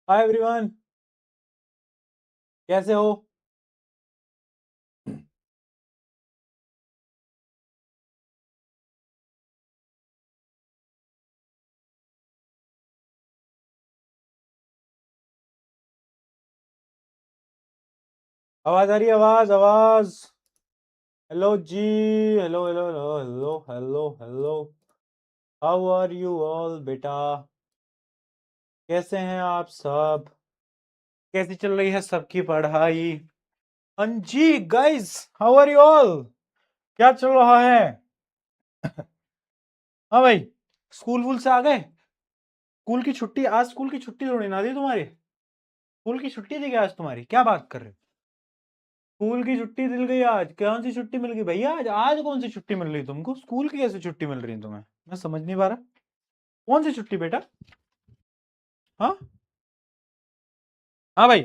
Hi everyone, कैसे हो? आवाज आ रही है? आवाज आवाज। हेलो जी। Hello hello hello hello hello hello. How are you all बेटा? कैसे हैं आप सब? कैसी चल रही है सबकी पढ़ाई? हाँ जी guys, how are you all? क्या चल रहा है? हाँ भाई, स्कूल वूल से आ गए? स्कूल की छुट्टी, आज स्कूल की छुट्टी थोड़ी ना थी तुम्हारी। स्कूल की छुट्टी थी क्या आज तुम्हारी? क्या बात कर रहे हो? स्कूल की छुट्टी मिल गई आज? कौन सी छुट्टी मिल गई भैया? आज आज कौन सी छुट्टी मिल रही तुमको? स्कूल की कैसे छुट्टी मिल रही है तुम्हें? मैं समझ नहीं पा रहा। कौन सी छुट्टी बेटा? हाँ हाँ भाई।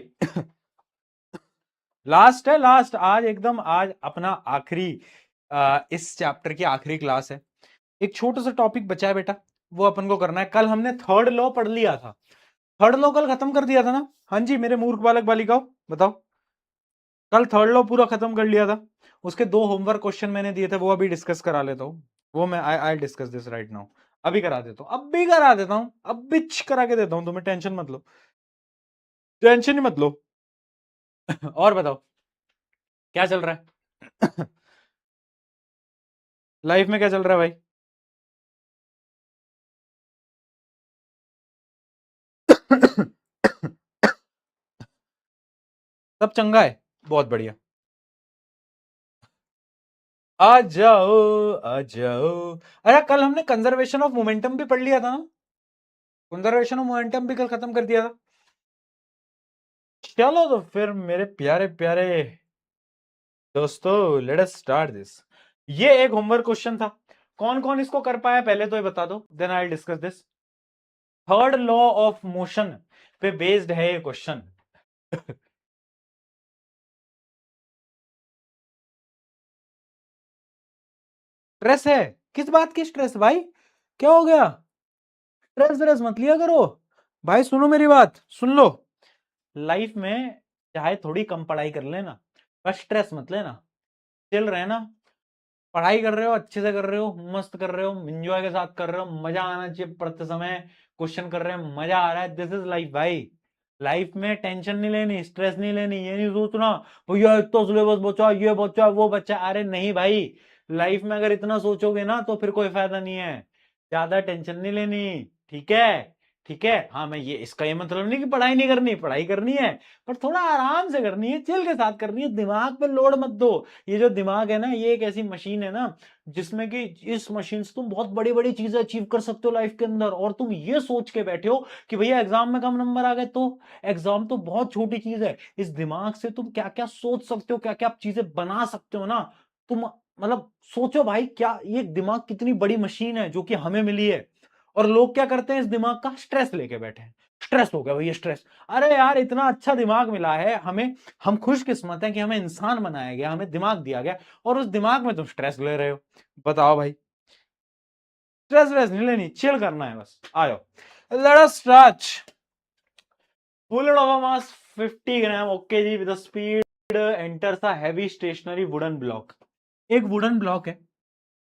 लास्ट है, लास्ट आज एकदम, आज अपना आखिरी इस चैप्टर की आखिरी क्लास है। एक छोटा सा टॉपिक बचा है बेटा, वो अपन को करना है। कल हमने थर्ड लॉ पढ़ लिया था। थर्ड लॉ कल खत्म कर दिया था ना? हाँ जी मेरे मूर्ख बालक बालिकाओं, बताओ। कल थर्ड लॉ पूरा खत्म कर लिया था। उसके दो होमवर्क क्वेश्चन मैंने दिए थे, वो अभी डिस्कस करा लेता हूँ। वो मैं आई डिस्कस दिस राइट नाउ। अभी करा देता हूँ, अभी करा देता हूँ, अभी करा के देता हूँ तुम्हें। टेंशन मत लो, टेंशन ही मत लो। और बताओ, क्या चल रहा है? लाइफ में क्या चल रहा है भाई? सब चंगा है, बहुत बढ़िया। आ जाओ, आ जाओ। अरे कल हमने कंजर्वेशन ऑफ मोमेंटम भी पढ़ लिया था ना? कंजर्वेशन ऑफ मोमेंटम भी कल खत्म कर दिया था। चलो तो फिर मेरे प्यारे प्यारे दोस्तों, लेट अस स्टार्ट दिस। ये एक होमवर्क क्वेश्चन था। कौन कौन इसको कर पाया पहले तो ये बता दो, then I discuss this. Third law of motion पे बेस्ड है ये क्वेश्चन। स्ट्रेस है? किस बात की स्ट्रेस भाई? क्या हो गया? स्ट्रेस व्रेस मत लिया करो। भाई सुनो मेरी बात, सुन लो। लाइफ में चाहे थोड़ी कम पढ़ाई कर लेना, बस स्ट्रेस मत लेना। चिल रहना। पढ़ाई कर रहे हो, अच्छे से कर रहे हो, मस्त कर रहे हो, एंजॉय के साथ कर रहे हो, मजा आना चाहिए पढ़ते समय। क्वेश्चन कर रहे हैं, मजा आ रहा है, दिस इज लाइफ भाई। लाइफ में टेंशन नहीं लेनी, स्ट्रेस नहीं लेनी, ये नहीं सोचना भैया इतना सिलेबस बचा, ये बचा, वो बचा। अरे नहीं भाई, लाइफ में अगर इतना सोचोगे ना तो फिर कोई फायदा नहीं है। ज्यादा टेंशन नहीं लेनी। ठीक है? ठीक है। हाँ, मैं ये इसका ये मतलब नहीं कि पढ़ाई नहीं करनी, पढ़ाई करनी है, पर थोड़ा आराम से करनी है, चिल के साथ करनी है। दिमाग पे लोड मत दो। ये जो दिमाग है ना, ये एक ऐसी मशीन है ना, जिसमें कि इस मशीन से तुम बहुत बड़ी बड़ी चीजें अचीव कर सकते हो लाइफ के अंदर। और तुम ये सोच के बैठे हो कि भैया एग्जाम में कम नंबर आ गए तो एग्जाम तो बहुत छोटी चीज है। इस दिमाग से तुम क्या क्या सोच सकते हो, क्या क्या चीजें बना सकते हो ना। तुम मतलब सोचो भाई, क्या ये दिमाग कितनी बड़ी मशीन है जो कि हमें मिली है। और लोग क्या करते हैं, इस दिमाग का स्ट्रेस लेके बैठे हैं। स्ट्रेस हो गया भैया, स्ट्रेस। अरे यार, इतना अच्छा दिमाग मिला है हमें। हम खुशकिस्मत हैं कि हमें इंसान बनाया गया, हमें दिमाग दिया गया, और उस दिमाग में तुम स्ट्रेस ले रहे हो। बताओ भाई। स्ट्रेस वेस नहीं लेनी, चिल करना है बस। आयो, let us start. Bullet of mass 50 gram, okay जी, with speed enters a heavy stationary wooden block. एक वुडन ब्लॉक है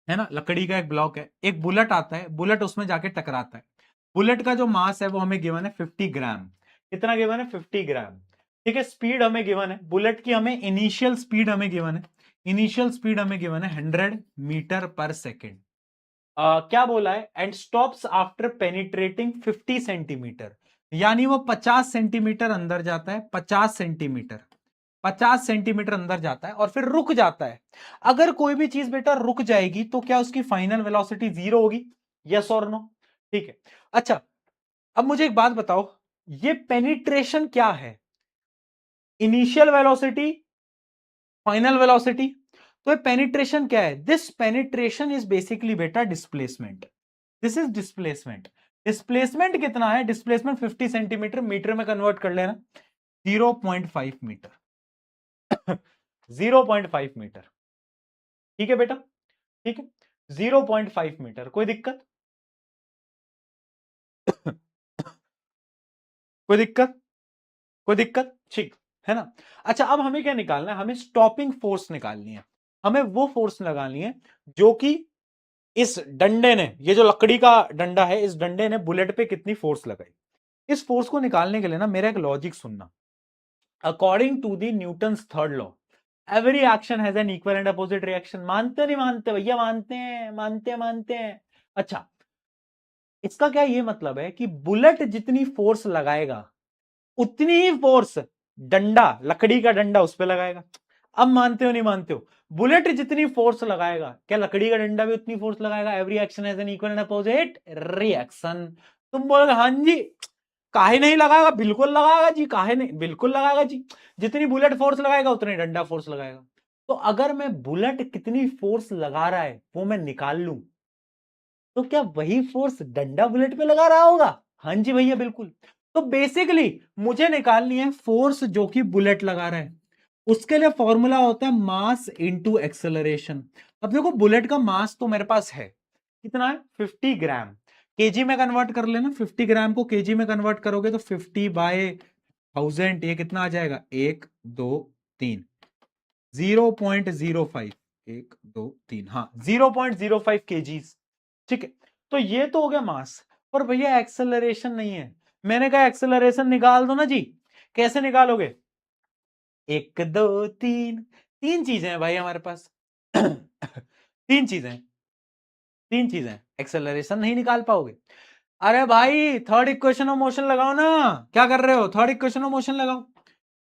ना, लकड़ी का एक ब्लॉक है। एक बुलेट आता है, बुलेट उसमें जाके टकराता है। बुलेट का जो मास है वो हमें गिवन है 50 ग्राम। कितना गिवन है? 50 ग्राम। ठीक है। स्पीड हमें गिवन है बुलेट की, हमें इनिशियल स्पीड हमें गिवन है। इनिशियल स्पीड हमें गिवन है 100 मीटर पर सेकेंड। क्या बोला है? And stops after penetrating 50 centimetre. यानी वो 50 सेंटीमीटर अंदर जाता है, 50 सेंटीमीटर। 50 सेंटीमीटर अंदर जाता है और फिर रुक जाता है। अगर कोई भी चीज बेटा रुक जाएगी तो क्या उसकी फाइनल वेलोसिटी 0 होगी? यस और नो? ठीक है। अच्छा, अब मुझे एक बात बताओ, ये पेनिट्रेशन क्या है? Initial velocity, final velocity. तो ये पेनिट्रेशन क्या है? दिस पेनिट्रेशन इज बेसिकली बेटा displacement. This is displacement. Displacement कितना है? डिस्प्लेसमेंट 50 सेंटीमीटर, मीटर में कन्वर्ट कर लेना। 0.5 मीटर। 0.5 मीटर। ठीक है बेटा? ठीक है। 0.5 मीटर, कोई दिक्कत? कोई दिक्कत? कोई दिक्कत? ठीक है ना। अच्छा, अब हमें क्या निकालना है? हमें स्टॉपिंग फोर्स निकालनी है। हमें वो फोर्स लगानी है जो कि इस डंडे ने, ये जो लकड़ी का डंडा है, इस डंडे ने बुलेट पे कितनी फोर्स लगाई। इस फोर्स को निकालने के लिए ना मेरा एक लॉजिक सुनना। According to the Newton's third law, every action has an equal and opposite reaction. मानते नहीं मानते भैया? मानते हैं, मानते हैं, मानते हैं। अच्छा, इसका क्या ये मतलब है कि बुलेट जितनी फोर्स लगाएगा उतनी ही फोर्स डंडा, लकड़ी का डंडा, उस पर लगाएगा। अब मानते हो नहीं मानते हो? बुलेट जितनी फोर्स लगाएगा, क्या लकड़ी का डंडा भी उतनी फोर्स लगाएगा? Every action has an equal and opposite reaction. तुम बोलोगे हाँ जी, काहे नहीं लगाएगा? बिल्कुल लगाएगा जी, काहे नहीं, बिल्कुल लगाएगा जी। जितनी बुलेट फोर्स लगाएगा उतनी डंडा फोर्स लगाएगा। तो अगर मैं बुलेट कितनी फोर्स लगा रहा है वो मैं निकाल लूं, तो क्या वही फोर्स डंडा बुलेट पे लगा रहा होगा? हाँ जी भैया, बिल्कुल। तो बेसिकली मुझे निकालनी है फोर्स जो कि बुलेट लगा रहा है। उसके लिए फॉर्मूला होता है मास इनटू एक्सेलरेशन। अब देखो, बुलेट का मास तो मेरे पास है, कितना है? 50 ग्राम। केजी में कन्वर्ट कर लेना, 50 ग्राम को केजी में कन्वर्ट करोगे तो 50/1000, ये कितना आ जाएगा? 1 2 3, 0.05, 1 2 3, हाँ 0.05 केजीज। ठीक है, तो ये तो हो गया मास। पर भैया एक्सेलरेशन नहीं है। मैंने कहा एक्सेलरेशन निकाल दो ना जी। कैसे निकालोगे? 1 2 3, तीन चीजें हैं भाई हमारे पास। तीन चीजें, तीन चीजें। एक्सेलरेशन नहीं निकाल पाओगे? अरे भाई, थर्ड इक्वेशन ऑफ मोशन लगाओ ना। क्या कर रहे हो? थर्ड इक्वेशन ऑफ मोशन लगाओ।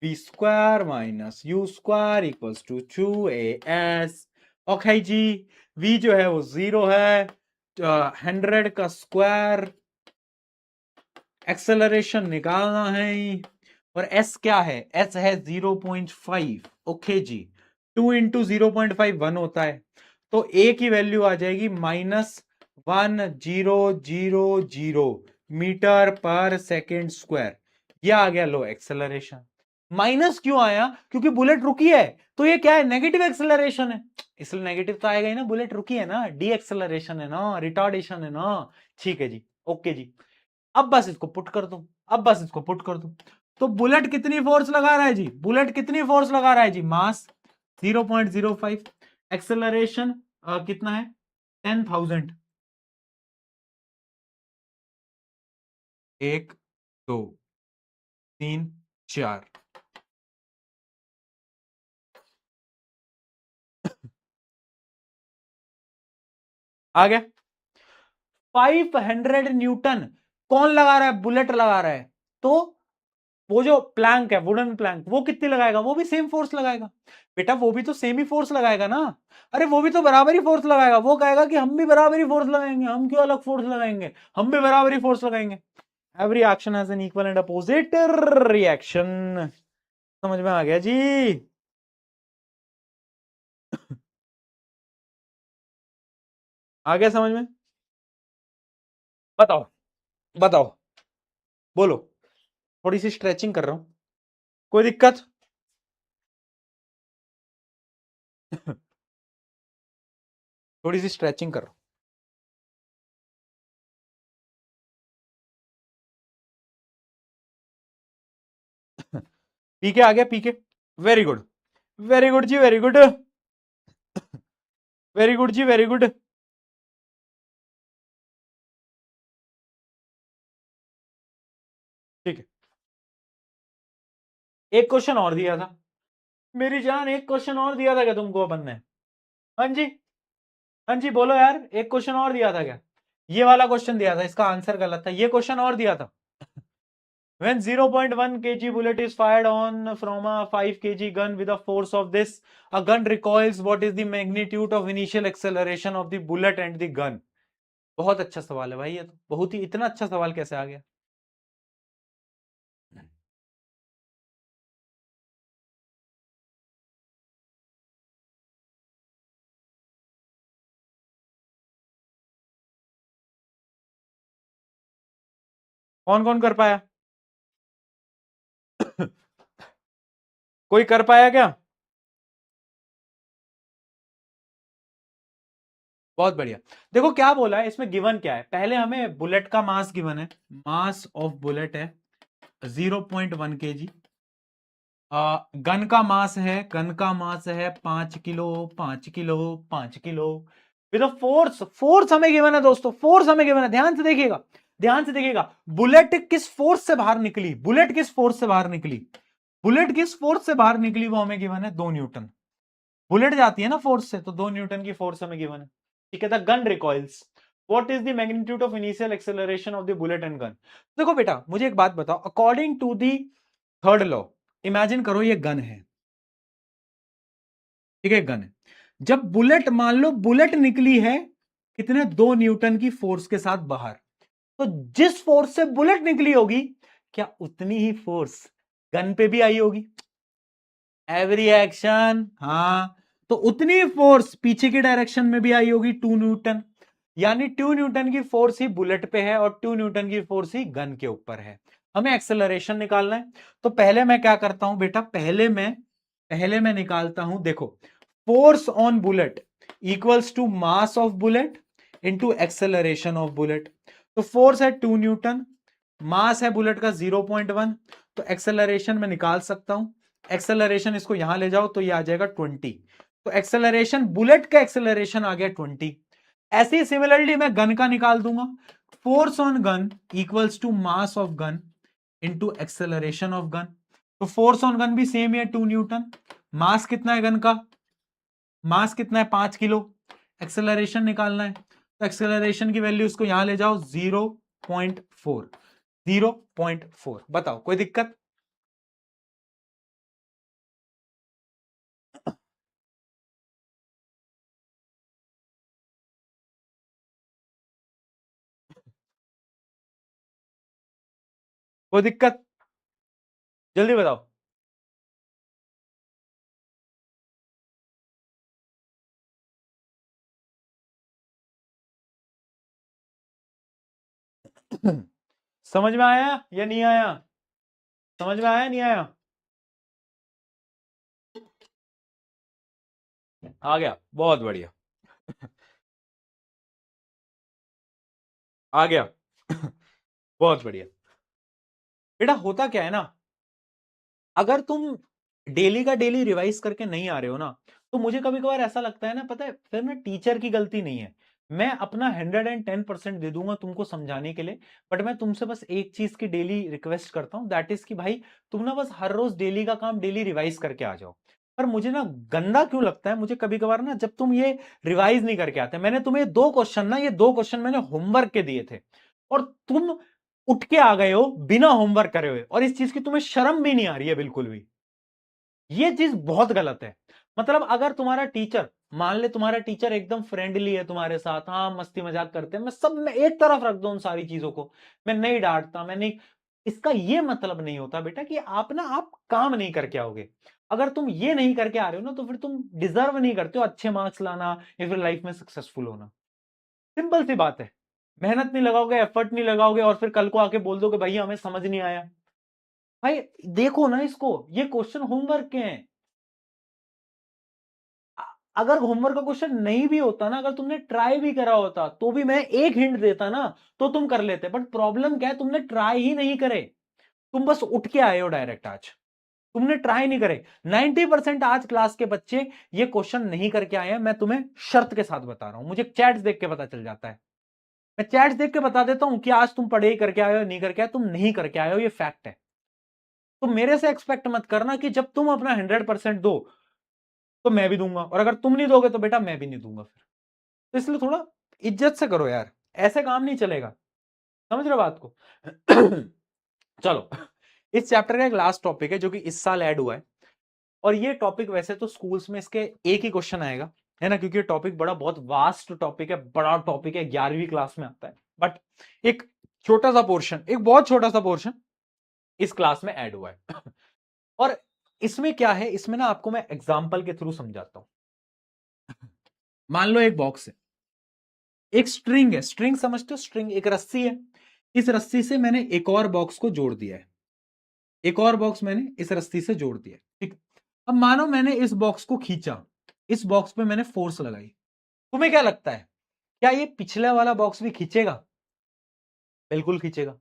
v² - u² equals to 2as। Okay जी, v जो है वो 0 है, 100 का स्क्वायर, एक्सेलरेशन निकालना है, और s क्या है? s है 0.5। ओके जी, 2 इंटू 0.5 1 होता है, तो a की वैल्यू आ जाएगी -1000 मीटर पर सेकेंड स्क्वायर। ये आ गया लो एक्सेलरेशन। माइनस क्यों आया? क्योंकि बुलेट रुकी है, तो ये क्या है? नेगेटिव एक्सेलरेशन है, इसलिए नेगेटिव तो आएगा ही ना, बुलेट रुकी है ना, डी एक्सेलरेशन है ना, रिटार्डेशन है ना। ठीक है जी, ओके जी। अब बस इसको पुट कर दो, अब बस इसको पुट कर दो। तो बुलेट कितनी फोर्स लगा रहा है जी? बुलेट कितनी फोर्स लगा रहा है जी? मास 0.05, एक्सेलरेशन कितना है? 10,000। 1 2 3 4, आ गया 500 न्यूटन। कौन लगा रहा है? बुलेट लगा रहा है। तो वो जो प्लैंक है, वुडन प्लैंक, वो कितनी लगाएगा? वो भी सेम फोर्स लगाएगा। बेटा वो भी तो सेम ही फोर्स लगाएगा ना। अरे वो भी तो बराबर ही फोर्स लगाएगा। वो कहेगा कि हम भी बराबर ही फोर्स लगाएंगे, हम क्यों अलग फोर्स लगाएंगे, हम भी बराबर ही फोर्स लगाएंगे। Every action has an equal and opposite reaction. समझ में आ गया जी? आ गया समझ में? बताओ, बताओ, बोलो। थोड़ी सी स्ट्रेचिंग कर रहा हूं, कोई दिक्कत? थोड़ी सी स्ट्रेचिंग कर रहा हूं। पीके आ गया, पीके। वेरी गुड, वेरी गुड जी, वेरी गुड, वेरी गुड जी, वेरी गुड। ठीक है, एक क्वेश्चन और दिया था मेरी जान, एक क्वेश्चन और दिया था क्या तुमको अपन ने? हाँ जी, हाँ जी, बोलो यार, एक क्वेश्चन और दिया था क्या? ये वाला क्वेश्चन दिया था, इसका आंसर गलत था, ये क्वेश्चन और दिया था। When 0.1 kg bullet is fired on from a 5 kg gun with a force of this, a gun recoils. What is the magnitude of initial acceleration of the bullet and the gun? बहुत अच्छा सवाल है भाई, ये तो बहुत ही, इतना अच्छा सवाल कैसे आ गया? कौन कौन कर पाया? कोई कर पाया क्या? बहुत बढ़िया। देखो क्या बोला है इसमें, गिवन क्या है? पहले हमें बुलेट का मास गिवन है, मास ऑफ बुलेट है 0.1 kg। गन का मास है 5 kilo, 5 kilo, 5 kilo. With force हमें गिवन है दोस्तों, फोर्स हमें गिवन है। ध्यान से देखिएगा, ध्यान से देखिएगा। बुलेट किस फोर्स से बाहर निकली, बुलेट किस फोर्स से बाहर निकली, बुलेट किस फोर्स से बाहर निकली, वो हमें गिवन है 2 न्यूटन। बुलेट जाती है ना फोर्स से, तो 2 न्यूटन की फोर्स हमें गिवन है। ठीक है, the gun recoils. What is the magnitude of initial acceleration of the bullet and gun. देखो बेटा, मुझे एक बात बताओ, according to the third law, imagine करो ये गन है, ठीक है, गन है। जब बुलेट, मान लो बुलेट निकली है कितने, 2 न्यूटन की फोर्स के साथ बाहर, तो जिस फोर्स से बुलेट निकली होगी, क्या उतनी ही फोर्स गन पे भी आई होगी। एवरी एक्शन, हाँ, तो उतनी फोर्स पीछे की डायरेक्शन में भी आई होगी, 2 न्यूटन। यानी 2 न्यूटन की फोर्स ही बुलेट पे है और 2 न्यूटन की फोर्स ही गन के ऊपर है। हमें एक्सेलरेशन निकालना है, तो पहले मैं क्या करता हूं बेटा, पहले मैं निकालता हूं, देखो, force on bullet equals to mass of bullet into acceleration of bullet. तो फोर्स है 2 न्यूटन, मास है बुलेट का 0.1, तो एक्सेलरेशन में निकाल सकता हूं। एक्सेलरेशन इसको यहां ले जाओ तो ये आ जाएगा 20। तो एक्सेलरेशन, बुलेट का एक्सेलरेशन आ गया 20। ऐसे ही सिमिलरली मैं गन का निकाल दूंगा। Force on gun equals to mass of gun into acceleration of gun. तो फोर्स ऑन गन भी सेम ही है, 2 न्यूटन। मास कितना है गन का, मास कितना है, 5 किलो। एक्सेलरेशन निकालना है, तो एक्सेलरेशन की वैल्यू इसको यहां ले जाओ, 0.4। 0.4, बताओ कोई दिक्कत। कोई दिक्कत, जल्दी बताओ। समझ में आया या नहीं आया, समझ में आया नहीं आया, आ गया, बहुत बढ़िया, आ गया। बहुत बढ़िया। बेटा होता क्या है ना, अगर तुम डेली का डेली रिवाइज करके नहीं आ रहे हो ना, तो मुझे कभी कभार ऐसा लगता है ना, पता है, फिर ना टीचर की गलती नहीं है। मैं अपना 110% दे दूंगा तुमको समझाने के लिए, बट मैं तुमसे बस एक चीज की डेली रिक्वेस्ट करता हूं, दैट इज कि भाई तुम ना बस हर रोज डेली का काम डेली रिवाइज करके आ जाओ। पर मुझे ना गंदा क्यों लगता है, मुझे कभी कभार ना, जब तुम ये रिवाइज नहीं करके आते, मैंने तुम्हें 2 क्वेश्चन ना, ये 2 क्वेश्चन मैंने होमवर्क के दिए थे, और तुम उठ के आ गए हो बिना होमवर्क करे हुए, और इस चीज की तुम्हें शर्म भी नहीं आ रही है बिल्कुल भी। ये चीज बहुत गलत है। मतलब अगर तुम्हारा टीचर, मान ले तुम्हारा टीचर एकदम फ्रेंडली है तुम्हारे साथ, हाँ मस्ती मजाक करते हैं, मैं सब में एक तरफ रख दो उन सारी चीजों को, मैं नहीं डांटता, मैं नहीं, इसका ये मतलब नहीं होता बेटा कि आप ना, आप काम नहीं करके आओगे। अगर तुम ये नहीं करके आ रहे हो ना, तो फिर तुम डिजर्व नहीं करते हो अच्छे मार्क्स लाना या फिर लाइफ में सक्सेसफुल होना। सिंपल सी बात है। मेहनत नहीं लगाओगे, एफर्ट नहीं लगाओगे, और फिर कल को आके बोल दोगे भैया हमें समझ नहीं आया। भाई देखो ना इसको, ये क्वेश्चन होमवर्क के हैं। अगर होमवर्क का क्वेश्चन नहीं भी होता ना, अगर तुमने ट्राई भी करा होता, तो भी मैं एक हिंट देता ना, तो तुम कर लेते। बट प्रॉब्लम क्या है, तुमने ट्राई ही नहीं करे, तुम बस उठ के आए हो डायरेक्ट आज, तुमने ट्राई नहीं करे। 90% आज क्लास के बच्चे ये क्वेश्चन नहीं करके आए हैं, मैं तुम्हें शर्त के साथ बता रहा हूं, मुझे चैट्स देख के पता चल जाता है। मैं चैट्स देख के बता देता हूं कि आज तुम पढ़े करके आए हो, नहीं करके आए, तुम नहीं करके आए हो, ये फैक्ट है। तो मेरे से एक्सपेक्ट मत करना कि जब तुम अपना 100% दो, तो मैं भी दूंगा, और अगर तुम नहीं दोगे तो बेटा मैं भी नहीं दूंगा फिर। तो इसलिए थोड़ा इज्जत से करो यार, ऐसे काम नहीं चलेगा। समझ रहे हो बात को। चलो, इस चैप्टर का एक लास्ट टॉपिक है जो कि इस साल ऐड हुआ है, और ये टॉपिक वैसे तो स्कूल्स में इसके एक ही क्वेश्चन आएगा, है ना, क्योंकि ये टॉपिक बड़ा, बहुत वास्ट टॉपिक है, बड़ा टॉपिक है, 11वीं क्लास में आता है। बट एक छोटा सा पोर्शन, एक बहुत छोटा सा पोर्शन इस क्लास में ऐड हुआ है। और इसमें क्या है, इसमें ना आपको मैं एग्जाम्पल के थ्रू समझाता हूं। मान लो एक बॉक्स है, एक स्ट्रिंग है, स्ट्रिंग समझते हो, स्ट्रिंग एक रस्सी है, इस रस्सी से मैंने एक और बॉक्स को जोड़ दिया है, एक और बॉक्स मैंने इस रस्सी से जोड़ दिया है, ठीक। अब मानो मैंने इस बॉक्स को खींचा, इस बॉक्स पे मैंने फोर्स लगाई, तुम्हें क्या लगता है, क्या ये पिछला वाला बॉक्स भी खींचेगा? बिल्कुल खींचेगा।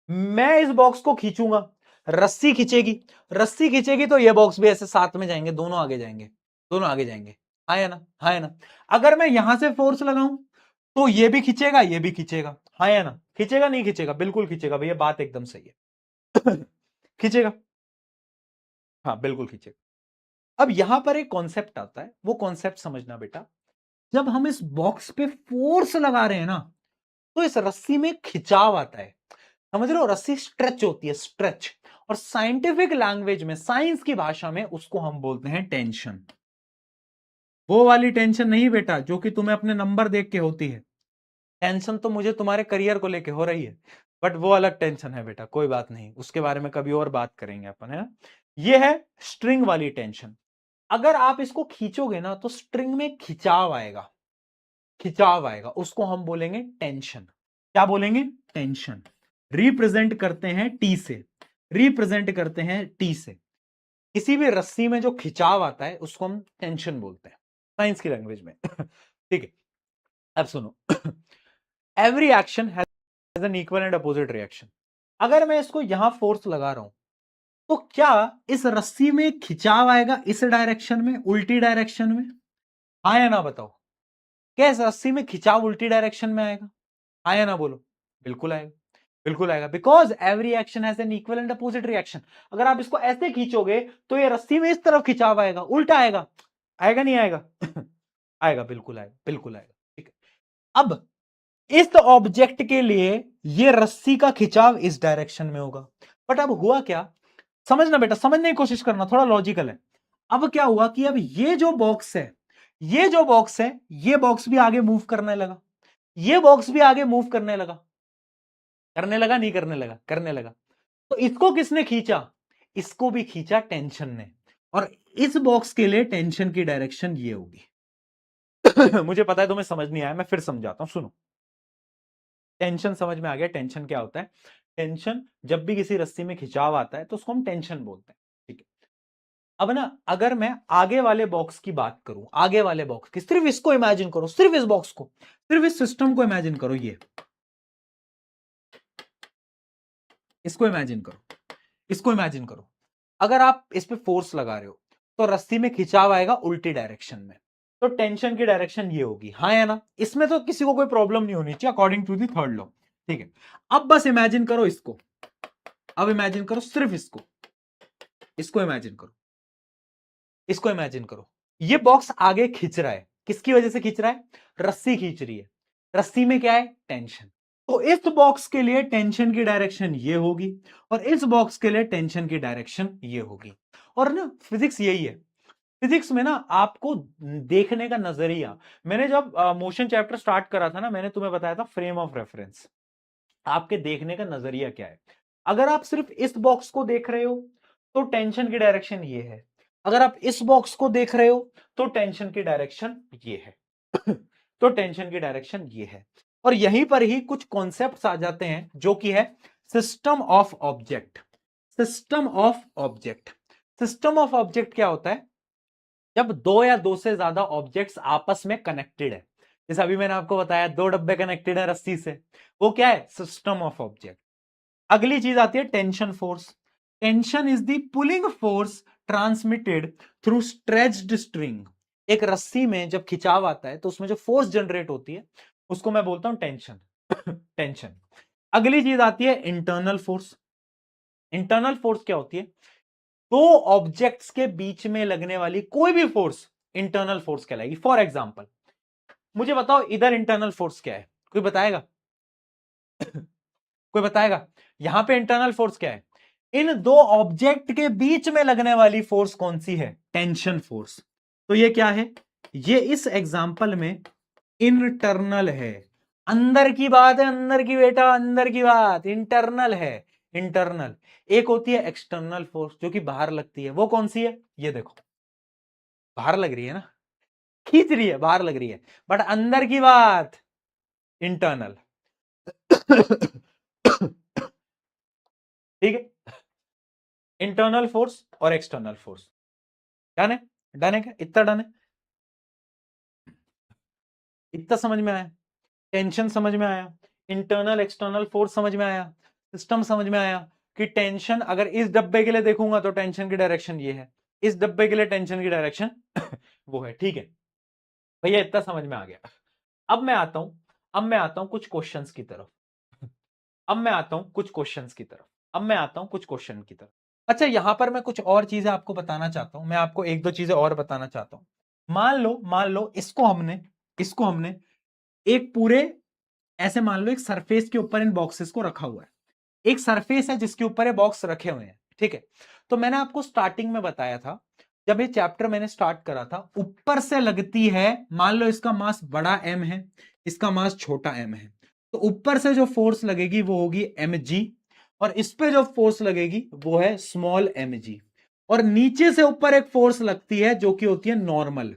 मैं इस बॉक्स को खींचूंगा, रस्सी खींचेगी, रस्सी खींचेगी तो ये बॉक्स भी ऐसे साथ में जाएंगे, दोनों आगे जाएंगे, दोनों आगे जाएंगे। हाँ या ना, हाँ या ना। अगर मैं यहां से फोर्स लगाऊं तो ये भी खींचेगा, ये भी खींचेगा। हाँ या ना, खींचेगा नहीं खींचेगा? बिल्कुल खींचेगा भैया, बात एकदम सही है। खींचेगा, हाँ बिल्कुल खींचेगा। अब यहां पर एक कॉन्सेप्ट आता है, वो कॉन्सेप्ट समझना बेटा। जब हम इस बॉक्स पे फोर्स लगा रहे हैं ना, तो इस रस्सी में खिंचाव आता है, समझ रहे हो? रस्सी स्ट्रेच होती है, स्ट्रेच। और साइंटिफिक लैंग्वेज में, साइंस की भाषा में उसको हम बोलते हैं टेंशन। वो वाली टेंशन नहीं बेटा जो कि तुम्हें अपने नंबर देख के होती है। टेंशन तो मुझे तुम्हारे करियर को लेके हो रही है, बट वो अलग टेंशन है बेटा, कोई बात नहीं, उसके बारे में कभी और बात करेंगे अपन, है ना। ये है स्ट्रिंग वाली टेंशन। अगर आप इसको खींचोगे ना तो स्ट्रिंग में खिंचाव आएगा, खिंचाव आएगा, उसको हम बोलेंगे टेंशन। क्या बोलेंगे? टेंशन। रिप्रेजेंट करते हैं टी से, रिप्रेजेंट करते हैं टी से। किसी भी रस्सी में जो खिंचाव आता है उसको हम टेंशन बोलते हैं साइंस की लैंग्वेज में। ठीक है, अब सुनो। Every action has an equal and opposite reaction. अगर मैं इसको यहां फोर्स लगा रहा हूं तो क्या इस रस्सी में खिंचाव आएगा इस डायरेक्शन में, उल्टी डायरेक्शन में? हाँ या ना बताओ, क्या इस रस्सी में खिंचाव उल्टी डायरेक्शन में आएगा? हाँ या ना बोलो। बिल्कुल आएगा, बिल्कुल आएगा, because every action has an equal and opposite reaction. अगर आप इसको ऐसे खींचोगे तो ये रस्सी में इस तरफ खिंचाव आएगा, उल्टा आएगा। आएगा नहीं आएगा? आएगा, बिल्कुल आएगा, बिल्कुल आएगा। ठीक है, अब इस ऑब्जेक्ट के लिए ये रस्सी का खिंचाव इस डायरेक्शन में होगा। बट अब हुआ क्या, समझना बेटा, समझने की कोशिश करना, थोड़ा लॉजिकल है। अब क्या हुआ कि अब ये जो बॉक्स है, ये जो बॉक्स है, ये बॉक्स भी आगे मूव करने लगा, ये बॉक्स भी आगे मूव करने लगा। करने लगा नहीं करने लगा? करने लगा। तो इसको किसने खींचा? इसको भी खींचा टेंशन ने। और इस बॉक्स के लिए टेंशन की डायरेक्शन ये होगी। मुझे पता है तुम्हें समझ नहीं आया, मैं फिर समझाता हूं, सुनो। टेंशन समझ में आ गया? टेंशन क्या होता है? टेंशन, जब भी किसी रस्सी में खिंचाव आता है तो उसको हम टेंशन बोलते हैं। ठीक है, अब ना अगर मैं आगे वाले बॉक्स की बात करूं, आगे वाले बॉक्स की, सिर्फ इसको इमेजिन करो, सिर्फ इस बॉक्स को, सिर्फ इस सिस्टम को इमेजिन करो, ये इसको इमेजिन करो, इसको इमेजिन करो। अगर आप इस पे फोर्स लगा रहे हो तो रस्सी में खिंचाव आएगा उल्टी डायरेक्शन में, तो टेंशन की डायरेक्शन ये होगी। हाँ या ना? इसमें तो किसी को कोई प्रॉब्लम नहीं होनी चाहिए according to the third law. ठीक है, अब बस इमेजिन करो इसको, अब इमेजिन करो सिर्फ इसको, इसको इमेजिन करो, इसको इमेजिन करो। ये बॉक्स आगे खींच रहा है, किसकी वजह से खींच रहा है? रस्सी खींच रही है। रस्सी में क्या है? टेंशन। तो इस बॉक्स के लिए टेंशन की डायरेक्शन ये होगी, और इस बॉक्स के लिए टेंशन की डायरेक्शन ये होगी। और ना फिजिक्स यही है, फिजिक्स में ना आपको देखने का नजरिया, मैंने जब मोशन चैप्टर स्टार्ट करा था ना, मैंने तुम्हें बताया था फ्रेम ऑफ रेफरेंस, आपके देखने का नजरिया क्या है। अगर आप सिर्फ इस बॉक्स को देख रहे हो तो टेंशन की डायरेक्शन ये है, अगर आप इस बॉक्स को देख रहे हो तो टेंशन की डायरेक्शन ये है। तो टेंशन की डायरेक्शन ये है। और यहीं पर ही कुछ कॉन्सेप्ट्स आ जाते हैं जो कि है system of object. System of object, system of object क्या होता है? जब दो या दो से ज्यादा ऑब्जेक्ट्स आपस में कनेक्टेड है, जैसे अभी मैंने आपको बताया दो डब्बे कनेक्टेड है रस्सी से, वो क्या है? System of object. अगली चीज आती है tension force. Tension is the pulling force transmitted through stretched string. एक रस्सी में जब खिंचाव आता है तो उसमें जो फोर्स जनरेट होती है उसको मैं बोलता हूं टेंशन। टेंशन। अगली चीज आती है इंटरनल फोर्स। इंटरनल फोर्स क्या होती है? दो ऑब्जेक्ट्स के बीच में लगने वाली कोई भी फोर्स इंटरनल फोर्स कहलाएगी। फॉर एग्जाम्पल मुझे बताओ इधर इंटरनल फोर्स क्या है, कोई बताएगा? कोई बताएगा? यहां पे इंटरनल फोर्स क्या है? इन दो ऑब्जेक्ट के बीच में लगने वाली फोर्स कौन सी है? Tension force. तो ये क्या है? ये इस एग्जाम्पल में इंटरनल है। अंदर की बात है, अंदर की बेटा, अंदर की बात, इंटरनल है, इंटरनल। एक होती है एक्सटर्नल फोर्स जो कि बाहर लगती है, वो कौन सी है? ये देखो, बाहर लग रही है ना, खींच रही है, बाहर लग रही है, बट अंदर की बात इंटरनल। ठीक है, इंटरनल फोर्स और एक्सटर्नल फोर्स। डन है? डन है क्या? इतना डन है? इतना समझ में आया? टेंशन समझ में आया, इंटरनल एक्सटर्नल फोर्स समझ में आया, सिस्टम समझ में आया, कि टेंशन अगर इस डब्बे के लिए देखूंगा तो टेंशन की डायरेक्शन ये है, इस डब्बे के लिए टेंशन की डायरेक्शन वो है। ठीक है भैया, इतना समझ में आ गया। अब मैं आता हूं कुछ क्वेश्चंस की तरफ। अब मैं आता हूं कुछ क्वेश्चंस की तरफ अब मैं आता हूं कुछ क्वेश्चन की तरफ। अच्छा, यहां पर मैं कुछ और चीजें आपको बताना चाहता हूं, मैं आपको एक दो चीजें और बताना चाहता हूं। मान लो इसको हमने एक पूरे ऐसे मान लो एक सरफेस के ऊपर इन बॉक्सेस को रखा हुआ है। एक सरफेस है जिसके ऊपर ये बॉक्स रखे हुए हैं, ठीक है। तो मैंने आपको स्टार्टिंग में बताया था, जब ये चैप्टर मैंने स्टार्ट करा था, ऊपर से लगती है, मान लो इसका मास बड़ा एम है, इसका मास छोटा एम है, तो ऊपर से जो फोर्स लगेगी वो होगी एम जी, और इस पे जो फोर्स लगेगी वो है स्मॉल एम जी, और नीचे से ऊपर एक फोर्स लगती है जो कि होती है नॉर्मल,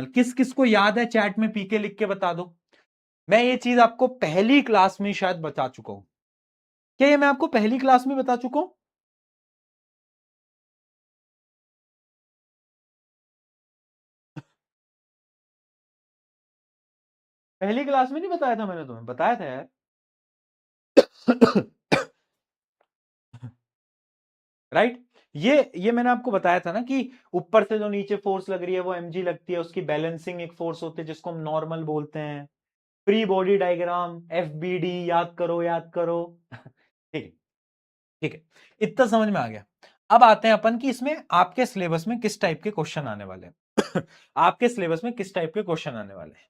किस किस को याद है चैट में पीके लिख के बता दो। मैं ये चीज आपको पहली क्लास में शायद बता चुका हूं। क्या ये मैं आपको पहली क्लास में बता चुका हूं? पहली क्लास में नहीं बताया था मैंने, तुम्हें बताया था यार। राइट, ये मैंने आपको बताया था ना कि ऊपर से जो नीचे फोर्स लग रही है वो एमजी लगती है, उसकी बैलेंसिंग एक फोर्स होती है जिसको हम नॉर्मल बोलते हैं। फ्री बॉडी डायग्राम, एफबीडी, याद करो याद करो। ठीक है, ठीक है, इतना समझ में आ गया। अब आते हैं अपन कि इसमें आपके सिलेबस में किस टाइप के क्वेश्चन आने वाले हैं। आपके सिलेबस में किस टाइप के क्वेश्चन आने वाले हैं।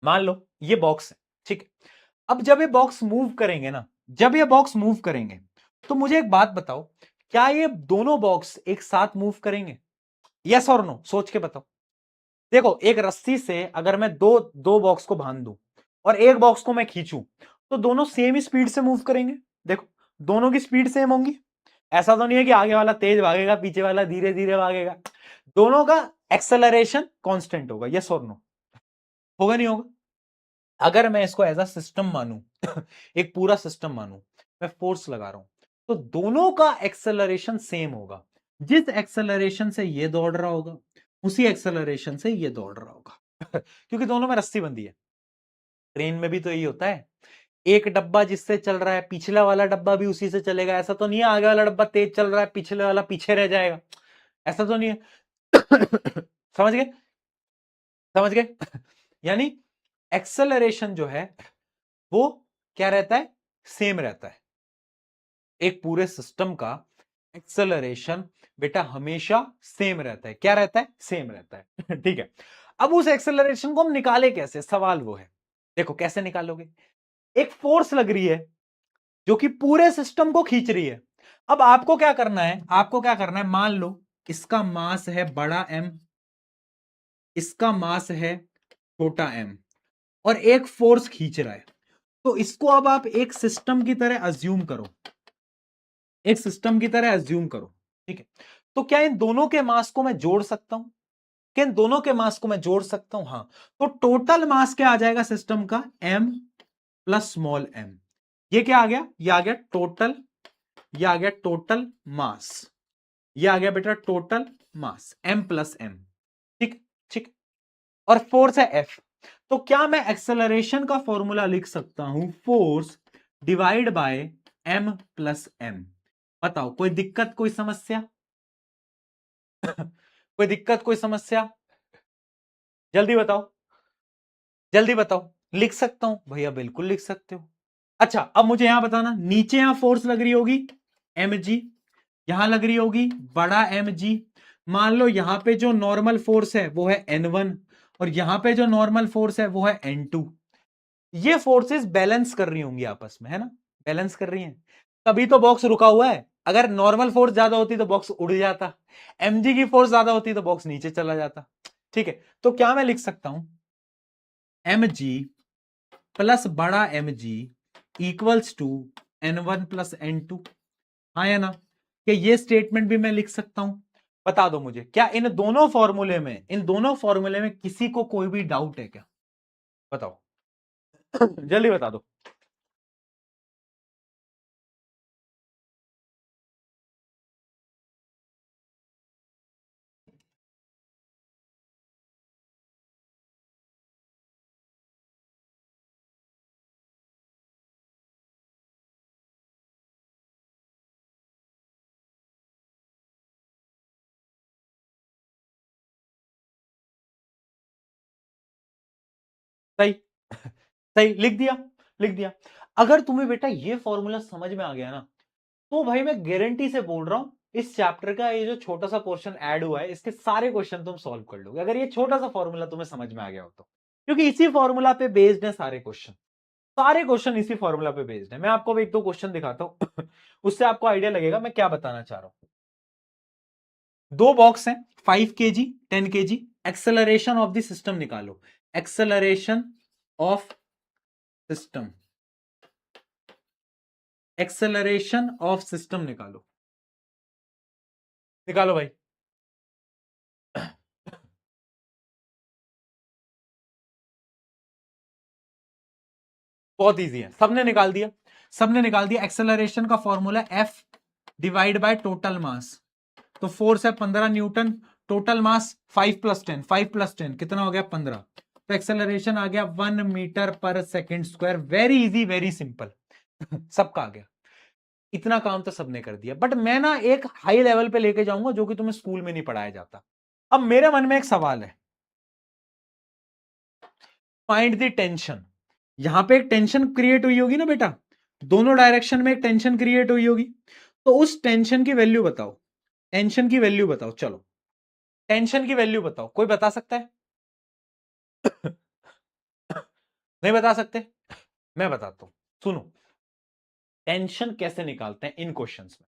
मान लो ये बॉक्स है, ठीक है। अब जब ये बॉक्स मूव करेंगे ना, जब ये बॉक्स मूव करेंगे, तो मुझे एक बात बताओ, क्या ये दोनों बॉक्स एक साथ मूव करेंगे? यस और नो, सोच के बताओ। देखो, एक रस्सी से अगर मैं दो दो बॉक्स को बांध दूं और एक बॉक्स को मैं खींचूं, तो दोनों सेम ही स्पीड से मूव करेंगे। देखो, दोनों की स्पीड सेम होंगी। ऐसा तो नहीं है कि आगे वाला तेज भागेगा, पीछे वाला धीरे धीरे भागेगा। दोनों का एक्सेलरेशन कांस्टेंट होगा। यस और नो, होगा नहीं होगा? अगर मैं इसको एज अ सिस्टम मानूं, एक पूरा सिस्टम मानूं, मैं फोर्स लगा रहा हूं, तो दोनों का एक्सेलरेशन सेम होगा। जिस एक्सेलरेशन से ये दौड़ रहा होगा, उसी एक्सेलरेशन से ये दौड़ रहा होगा। क्योंकि दोनों में रस्सी बंधी है। ट्रेन में भी तो यही होता है, एक डब्बा जिससे चल रहा है, पिछला वाला डब्बा भी उसी से चलेगा। ऐसा तो नहीं है आगे वाला डब्बा तेज चल रहा है, पिछले वाला पीछे रह जाएगा। ऐसा तो नहीं है। समझ गए? समझ गए? यानी एक्सेलरेशन जो है वो क्या रहता है? सेम रहता है। एक पूरे सिस्टम का एक्सेलरेशन बेटा हमेशा सेम रहता है। क्या रहता है? सेम रहता है। ठीक है। अब उस एक्सेलरेशन को हम निकाले कैसे, सवाल वो है। देखो कैसे निकालोगे। एक फोर्स लग रही है जो कि पूरे सिस्टम को खींच रही है। अब आपको क्या करना है, मान लो इसका मास है बड़ा एम, इसका मास है छोटा एम, और एक फोर्स खींच रहा है। तो इसको अब आप एक सिस्टम की तरह अज्यूम करो, ठीक है। तो क्या इन दोनों के मास को मैं जोड़ सकता हूं? हां। तो टोटल मास क्या आ जाएगा सिस्टम का? m plus small m। ये क्या आ गया? ये आ गया टोटल, ये आ गया टोटल मास, ये आ गया बेटा total mass m plus m। ठीक, ठीक। और फोर्स है F। तो क्या मैं एक्सेलरेशन का फॉर्मूला लिख सकता हूं? Force divide by m plus m। बताओ, कोई दिक्कत, कोई समस्या? कोई दिक्कत, कोई समस्या? जल्दी बताओ, जल्दी बताओ। लिख सकता हूं भैया? बिल्कुल लिख सकते हो। अच्छा, अब मुझे यहां बताना, नीचे यहां फोर्स लग रही होगी एम जी, यहां लग रही होगी बड़ा एम जी। मान लो यहां पे जो नॉर्मल फोर्स है वो है N1, और यहां पे जो नॉर्मल फोर्स है वो है N2। ये फोर्सेस बैलेंस कर रही होंगी आपस में, है ना? बैलेंस कर रही हैं, तभी तो बॉक्स रुका हुआ है। अगर नॉर्मल फोर्स ज्यादा होती तो बॉक्स उड़ जाता, एमजी की फोर्स ज्यादा होती तो बॉक्स नीचे चला जाता। ठीक है, तो क्या मैं लिख सकता हूं? एम जी प्लस बड़ा M G equals to N1 plus N2। हाँ या ना? क्या ये स्टेटमेंट भी मैं लिख सकता हूं? बता दो मुझे, क्या इन दोनों फॉर्मूले में किसी को कोई भी डाउट है क्या? बताओ। जल्दी बता दो। सही, लिख दिया, लिख दिया। अगर तुम्हें बेटा ये फॉर्मूला समझ में आ गया ना, तो भाई मैं गारंटी से बोल रहा हूं इस चैप्टर का ये जो छोटा सा पोर्शन ऐड हुआ है, इसके सारे क्वेश्चन तुम सॉल्व कर लोगे, अगर ये छोटा सा फॉर्मूला तुम्हें समझ में आ गया हो तो, क्योंकि इसी फॉर्मूला पे बेस्ड है सारे क्वेश्चन, सारे क्वेश्चन इसी फॉर्मूला पे बेस्ड है। मैं आपको एक दो क्वेश्चन दिखाता हूं उससे आपको आइडिया लगेगा मैं क्या बताना चाह रहा हूं। दो बॉक्स हैं, 5 kg 10 kg, acceleration of the system निकालो, acceleration of system, acceleration of system निकालो, निकालो भाई। बहुत इजी है, सबने निकाल दिया, सबने निकाल दिया। एक्सेलरेशन का formula F divide by total mass, तो फोर्स है 15 न्यूटन, टोटल मास 5 + 10, 5 + 10 कितना हो गया 15, तो एक्सेलरेशन आ गया 1 मीटर पर second square. Very easy, very simple सबका आ गया, इतना काम तो सबने कर दिया। बट मैं ना एक हाई लेवल पे लेके जाऊंगा जो कि तुम्हें स्कूल में नहीं पढ़ाया जाता। अब मेरे मन में एक सवाल है, फाइंड द टेंशन। यहां पे एक टेंशन क्रिएट हुई होगी ना बेटा, दोनों डायरेक्शन में एक टेंशन क्रिएट हुई होगी, तो उस टेंशन की वैल्यू बताओ, टेंशन की वैल्यू बताओ। चलो टेंशन की वैल्यू बताओ, कोई बता सकता है? नहीं बता सकते? मैं बताता हूं, सुनो टेंशन कैसे निकालते हैं इन क्वेश्चंस में।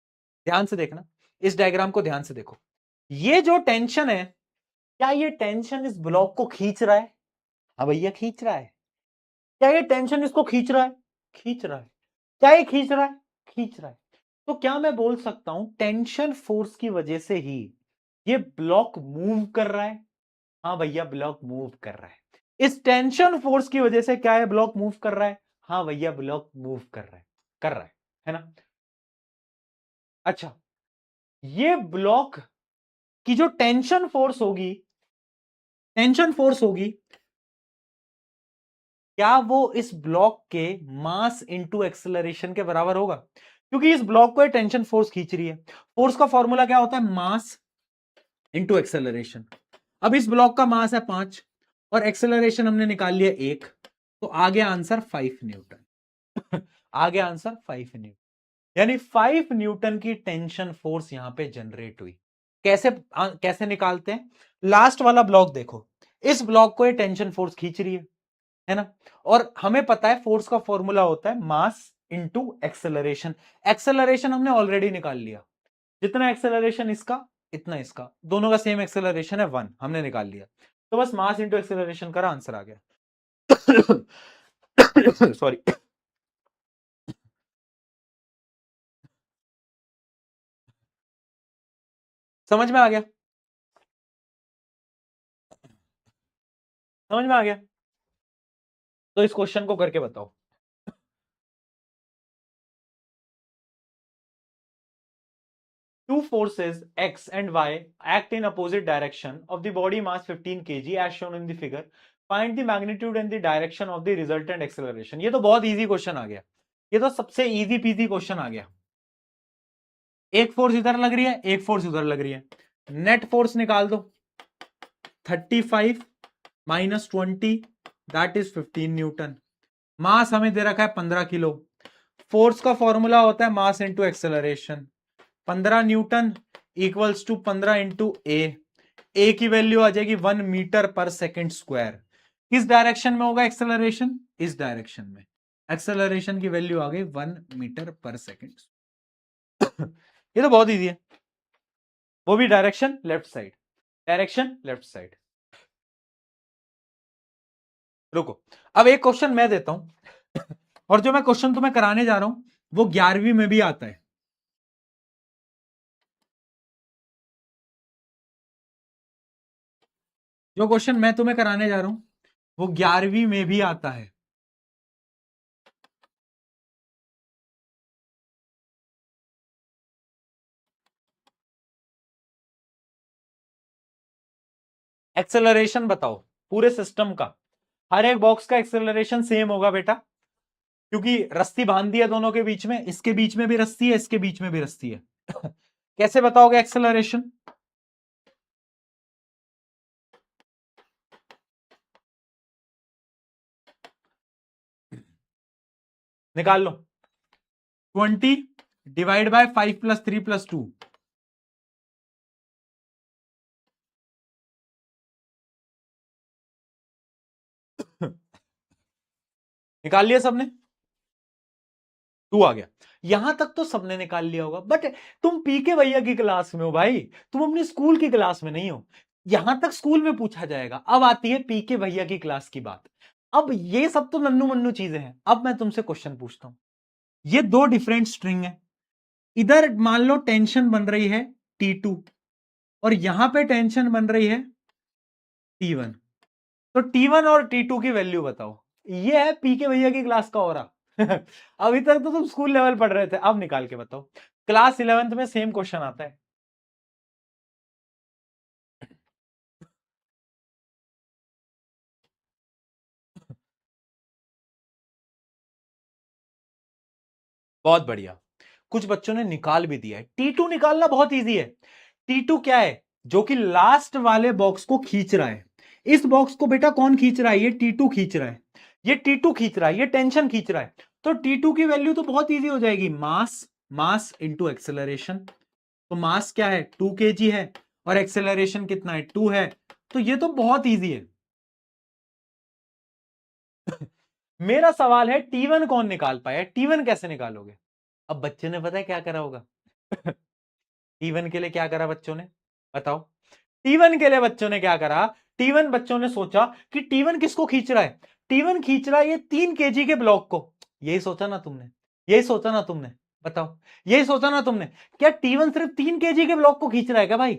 ध्यान से देखना, इस डायग्राम को ध्यान से देखो। ये जो टेंशन है, क्या ये टेंशन इस ब्लॉक को खींच रहा है? हाँ भैया खींच रहा है। क्या ये टेंशन इसको खींच रहा है? खींच रहा है। क्या ये खींच रहा है? खींच रहा है। तो क्या मैं बोल सकता हूं टेंशन फोर्स की वजह से ही ये ब्लॉक मूव कर रहा है? हाँ भैया ब्लॉक मूव कर रहा है। इस टेंशन फोर्स की वजह से क्या है, ब्लॉक मूव कर रहा है? हाँ भैया ब्लॉक मूव कर रहा है, कर रहा है ना? अच्छा, ये ब्लॉक की जो टेंशन फोर्स होगी, टेंशन फोर्स होगी, क्या वो इस ब्लॉक के मास इंटू एक्सेलरेशन के बराबर होगा? क्योंकि इस ब्लॉक को टेंशन फोर्स खींच रही है। फोर्स का फॉर्मूला क्या होता है? Mass into acceleration. अब इस ब्लॉक का मास है 5 और एक्सेलरेशन हमने निकाल लिया 1, तो आ गया आंसर 5 न्यूटन आ गया आंसर 5 न्यूटन, यानी 5 न्यूटन की टेंशन फोर्स यहां पे जनरेट हुई। कैसे कैसे निकालते हैं? लास्ट वाला ब्लॉक देखो, इस ब्लॉक को ये टेंशन फोर्स खींच रही है ना, और हमें पता है फोर्स का फॉर्मूला होता है मास इंटू एक्सेलरेशन। एक्सेलरेशन हमने ऑलरेडी निकाल लिया, जितना एक्सेलरेशन इसका इतना इसका, दोनों का सेम एक्सेलरेशन है 1, हमने निकाल लिया। तो बस मास इंटू एक्सेलरेशन का आंसर आ गया सॉरी समझ में आ गया? समझ में आ गया? तो इस क्वेश्चन को करके बताओ। Two forces x and y act in opposite direction of the body mass 15 kg as shown in the figure. Find the magnitude and the direction of the resultant acceleration. ये तो बहुत इजी क्वेश्चन आ गया, ये तो सबसे easy PG question आ गया। एक force इधर लग रही है, एक फोर्स उधर लग रही है, नेट फोर्स निकाल दो। 35 माइनस 20 दैट इज 15 न्यूटन। मास हमें दे रखा है 15 किलो। फोर्स का फॉर्मूला होता है mass into acceleration. 15 newton equals to 15 into A की वैल्यू आ जाएगी 1 मीटर पर सेकेंड स्क्वायर। किस डायरेक्शन में होगा एक्सेलरेशन? इस डायरेक्शन में। एक्सेलरेशन की वैल्यू आ गई 1 मीटर पर सेकेंड ये तो बहुत इजी है, वो भी direction left side, direction left side. रुको, अब एक क्वेश्चन मैं देता हूं और जो मैं क्वेश्चन तुम्हें कराने जा रहा हूं वो 11वीं में भी आता है। जो क्वेश्चन मैं तुम्हें कराने जा रहा हूं वो 11वीं में भी आता है। एक्सेलरेशन बताओ पूरे सिस्टम का, हर एक बॉक्स का एक्सेलरेशन सेम होगा बेटा, क्योंकि रस्सी बांध दी है दोनों के बीच में, इसके बीच में भी रस्सी है, इसके बीच में भी रस्सी है कैसे बताओगे एक्सेलरेशन? निकाल लो। 20 डिवाइड बाय 5 + 3 + 2, निकाल लिया सबने? 2 आ गया। यहां तक तो सबने निकाल लिया होगा, बट तुम पीके भैया की क्लास में हो भाई, तुम अपनी स्कूल की क्लास में नहीं हो। यहां तक स्कूल में पूछा जाएगा। अब आती है पीके भैया की क्लास की बात। अब ये सब तो नन्नू मन्नू चीजें हैं। अब मैं तुमसे क्वेश्चन पूछता हूं। ये दो डिफरेंट स्ट्रिंग है। इधर मान लो टेंशन बन रही है T2 और यहां पे टेंशन बन रही है T1। तो T1 और T2 की वैल्यू बताओ। ये है पीके भैया की क्लास का हो रहा। अभी तक तो तुम स्कूल लेवल पढ़ रहे थे, अब निकाल के बताओ। क्लास 11th में सेम क्वेश्चन आता है। बहुत बढ़िया। कुछ बच्चों ने निकाल भी दिया है। T2 निकालना बहुत इजी है। T2 क्या है? जो कि लास्ट वाले बॉक्स को खींच रहा है। इस बॉक्स को बेटा कौन खींच रहा है? ये T2 खींच रहा है। ये T2 खींच रहा है, ये टेंशन खींच रहा है। तो T2 की वैल्यू तो बहुत इजी हो जाएगी। मास, मास इंटू एक्सेलरेशन। तो मास क्या है? 2 kg है, और एक्सेलरेशन कितना है? 2 है। तो ये तो बहुत इजी है। मेरा सवाल है T1 कौन निकाल पाया? T1 कैसे निकालोगे? अब बच्चे ने पता है क्या करा होगा? T1 के लिए क्या करा बच्चों ने? बताओ। T1 के लिए बच्चों ने क्या करा? T1 बच्चों ने सोचा कि T1 किसको खींच रहा है? T1 खींच रहा है ये 3 kg के ब्लॉक को। यही सोचा ना तुमने? यही सोचा ना तुमने? बताओ। यही सोचा ना तुमने? क्या T1 सिर्फ 3 kg के ब्लॉक को खींच रहा है क्या भाई?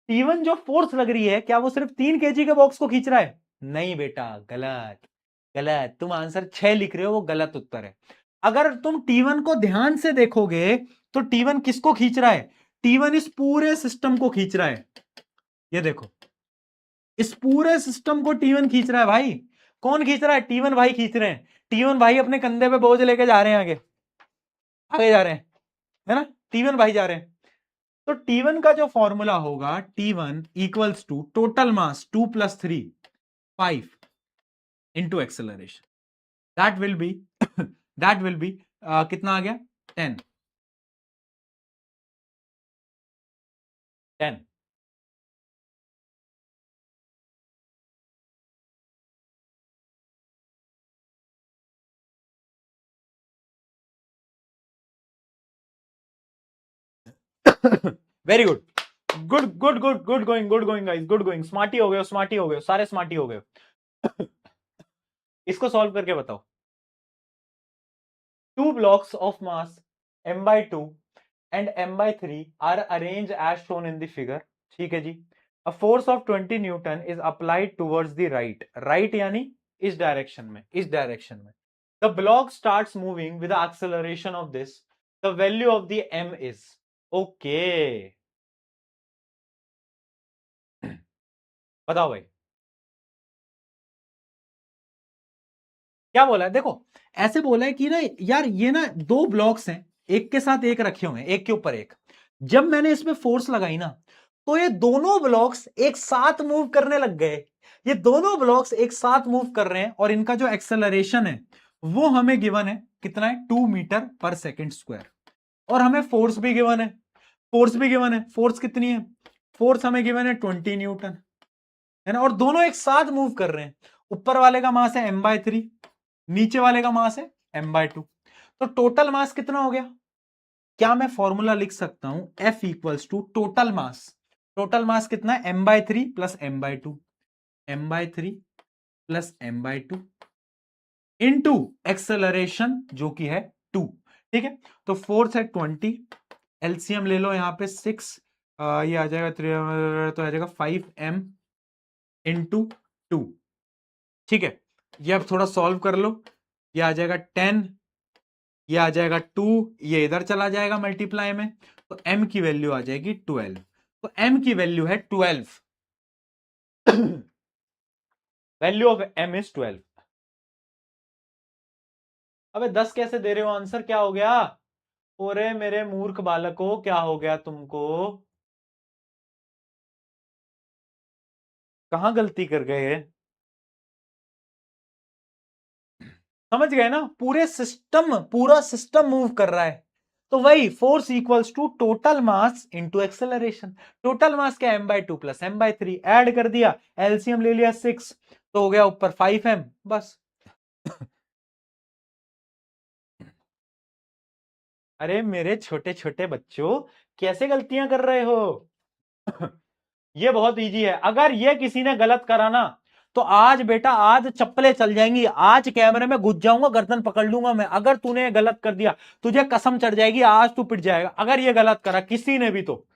T1 जो फोर्स लग रही है, क्या वो सिर्फ 3 kg के बॉक्स को खींच रहा है? नहीं बेटा, गलत। गलत। तुम आंसर 6 लिख रहे हो, वो गलत उत्तर है। अगर तुम T1 को ध्यान से देखोगे तो T1 किसको खींच रहा है? T1 इस पूरे सिस्टम को खींच रहा है। ये देखो, इस पूरे सिस्टम को T1 खींच रहा है भाई। कौन खींच रहा है? T1 भाई खींच रहे हैं। T1 भाई अपने कंधे पे बोझ लेके जा रहे हैं, आगे आगे जा रहे हैं, है ना? T1 भाई जा रहे हैं। तो T1 का जो फॉर्मूला होगा, T1 equals to total mass 2 + 3 5 into acceleration. That will be that will be कितना आ गया? 10। 10। Very good, good good good good going, good going guys, good going. Smarty हो गए, स्मार्टी हो गए, सारे स्मार्टी हो गए। इसको सॉल्व करके बताओ। Two blocks of mass m/2 and m/3 are arranged as shown in the figure. ठीक है जी। A force of 20 Newton is applied towards the right. Right यानी इस डायरेक्शन में, इस डायरेक्शन में। The block starts moving with the acceleration of this. The value of the m is. Okay. बताओ भाई, क्या बोला है? देखो, ऐसे बोला है कि ना यार, ये ना दो ब्लॉक्स हैं, एक के साथ एक रखे हुए हैं, एक के ऊपर एक। जब मैंने इसमें फोर्स लगाई ना, तो ये दोनों ब्लॉक्स एक साथ मूव करने लग गए। ये दोनों ब्लॉक्स एक साथ मूव कर रहे हैं, और इनका जो एक्सेलरेशन है वो हमें गिवन है, कितना है? 2 मीटर/सेकंड स्क्वायर। और हमें फोर्स भी गिवन है। फोर्स भी गिवन है। फोर्स कितनी है? फोर्स हमें गिवन है 20 न्यूटन, है ना? और दोनों एक साथ मूव कर रहे हैं। ऊपर वाले का मास है m/3, नीचे वाले का मास है m/2। तो टोटल मास कितना हो गया? क्या मैं फॉर्मूला लिख सकता हूं? F equals to total mass. Total mass कितना है? m/3 plus m/2, m/3 plus m/2 into acceleration जो कि है 2। ठीक है, तो फोर्स है 20। एलसीएम ले लो, यहां पे 6, ये आ जाएगा 3, तो आ जाएगा 5m इंटू 2। ठीक है, ये अब थोड़ा सॉल्व कर लो। ये आ जाएगा 10, ये आ जाएगा 2, ये इधर चला जाएगा मल्टीप्लाई में, तो m की वैल्यू आ जाएगी 12। तो m की वैल्यू है 12। Value of m is 12। अबे 10 कैसे दे रहे हो? आंसर क्या हो गया? ओरे मेरे मूर्ख बालको, क्या हो गया तुमको? कहां गलती कर गए? समझ गए ना, पूरा सिस्टम मूव कर रहा है। तो वही force equals to total mass into acceleration. Total mass क्या, m/2 प्लस m/3, ऐड कर दिया, एलसीएम ले लिया 6, तो हो गया ऊपर 5m, बस। अरे मेरे छोटे छोटे बच्चों, कैसे गलतियां कर रहे हो? ये बहुत इजी है। अगर ये किसी ने गलत करा ना, तो आज बेटा, आज चप्पलें चल जाएंगी, आज कैमरे में घुस जाऊंगा, गर्दन पकड़ लूंगा मैं। अगर तूने गलत कर दिया, तुझे कसम चढ़ जाएगी, आज तू पिट जाएगा अगर ये गलत करा किसी ने भी तो।